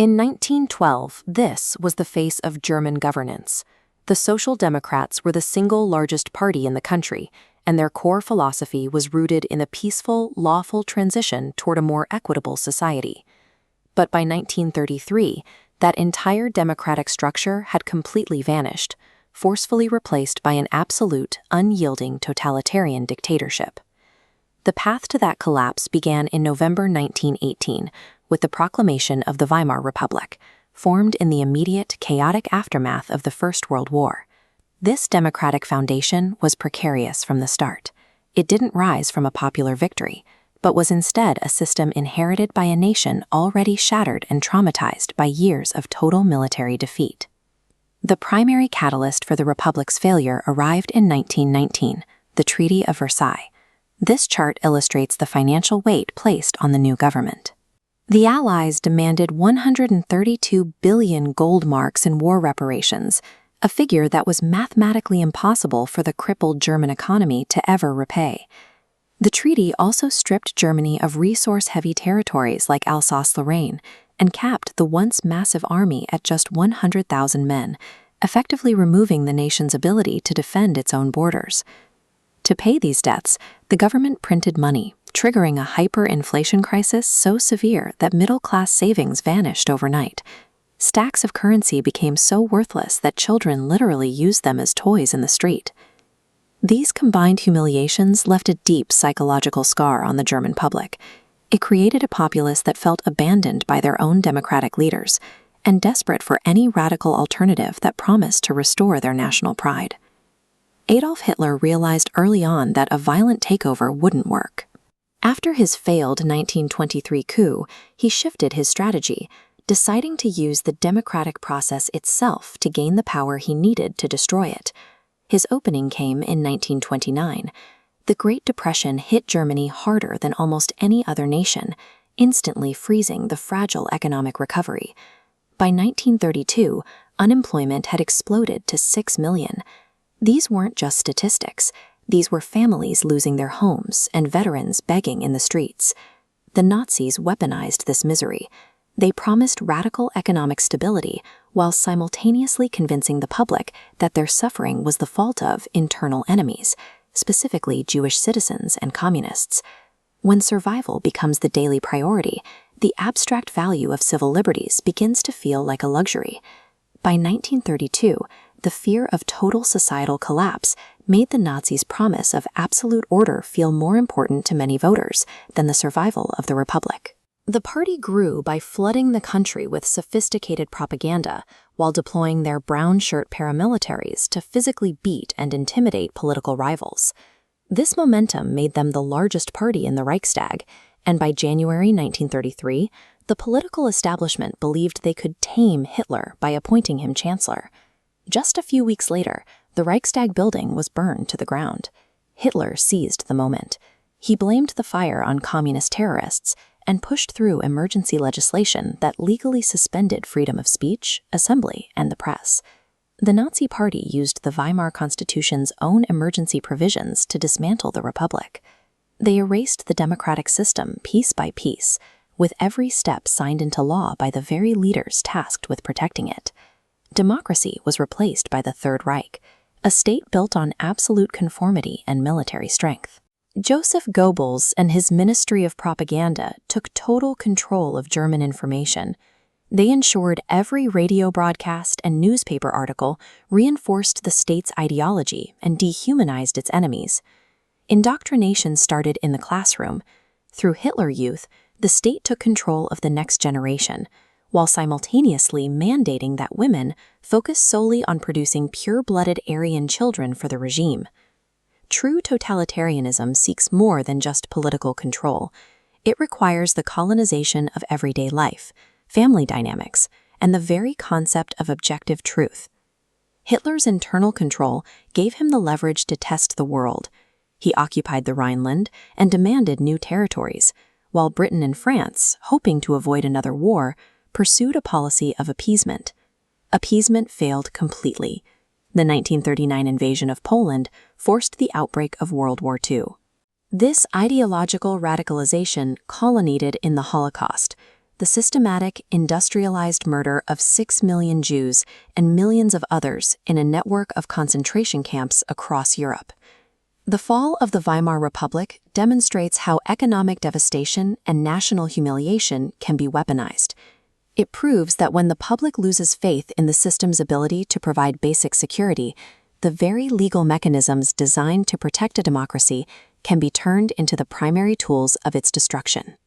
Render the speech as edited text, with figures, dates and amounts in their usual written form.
In 1912, this was the face of German governance. The Social Democrats were the single largest party in the country, and their core philosophy was rooted in the peaceful, lawful transition toward a more equitable society. But by 1933, that entire democratic structure had completely vanished, forcefully replaced by an absolute, unyielding totalitarian dictatorship. The path to that collapse began in November 1918 with the proclamation of the Weimar Republic, formed in the immediate, chaotic aftermath of the First World War. This democratic foundation was precarious from the start. It didn't rise from a popular victory, but was instead a system inherited by a nation already shattered and traumatized by years of total military defeat. The primary catalyst for the Republic's failure arrived in 1919, the Treaty of Versailles. This chart illustrates the financial weight placed on the new government. The Allies demanded 132 billion gold marks in war reparations, a figure that was mathematically impossible for the crippled German economy to ever repay. The treaty also stripped Germany of resource-heavy territories like Alsace-Lorraine and capped the once massive army at just 100,000 men, effectively removing the nation's ability to defend its own borders. To pay these debts, the government printed money, triggering a hyperinflation crisis so severe that middle-class savings vanished overnight. Stacks of currency became so worthless that children literally used them as toys in the street. These combined humiliations left a deep psychological scar on the German public. It created a populace that felt abandoned by their own democratic leaders and desperate for any radical alternative that promised to restore their national pride. Adolf Hitler realized early on that a violent takeover wouldn't work. After his failed 1923 coup, he shifted his strategy, deciding to use the democratic process itself to gain the power he needed to destroy it. His opening came in 1929. The Great Depression hit Germany harder than almost any other nation, instantly freezing the fragile economic recovery. By 1932, unemployment had exploded to 6 million. These weren't just statistics. These were families losing their homes and veterans begging in the streets. The Nazis weaponized this misery. They promised radical economic stability while simultaneously convincing the public that their suffering was the fault of internal enemies, specifically Jewish citizens and communists. When survival becomes the daily priority, the abstract value of civil liberties begins to feel like a luxury. By 1932, the fear of total societal collapse made the Nazis' promise of absolute order feel more important to many voters than the survival of the Republic. The party grew by flooding the country with sophisticated propaganda while deploying their brown shirt paramilitaries to physically beat and intimidate political rivals. This momentum made them the largest party in the Reichstag, and by January 1933, the political establishment believed they could tame Hitler by appointing him chancellor. Just a few weeks later, the Reichstag building was burned to the ground. Hitler seized the moment. He blamed the fire on communist terrorists and pushed through emergency legislation that legally suspended freedom of speech, assembly, and the press. The Nazi Party used the Weimar Constitution's own emergency provisions to dismantle the Republic. They erased the democratic system piece by piece, with every step signed into law by the very leaders tasked with protecting it. Democracy was replaced by the Third Reich, a state built on absolute conformity and military strength. Joseph Goebbels and his Ministry of Propaganda took total control of German information. They ensured every radio broadcast and newspaper article reinforced the state's ideology and dehumanized its enemies. Indoctrination started in the classroom. Through Hitler Youth, the state took control of the next generation, while simultaneously mandating that women focus solely on producing pure-blooded Aryan children for the regime. True totalitarianism seeks more than just political control. It requires the colonization of everyday life, family dynamics, and the very concept of objective truth. Hitler's internal control gave him the leverage to test the world. He occupied the Rhineland and demanded new territories, while Britain and France, hoping to avoid another war, pursued a policy of appeasement. Appeasement failed completely. The 1939 invasion of Poland forced the outbreak of World War II. This ideological radicalization culminated in the Holocaust. the systematic, industrialized murder of 6 million Jews and millions of others in a network of concentration camps across Europe. The fall of the Weimar Republic demonstrates how economic devastation and national humiliation can be weaponized. It proves that when the public loses faith in the system's ability to provide basic security, the very legal mechanisms designed to protect a democracy can be turned into the primary tools of its destruction.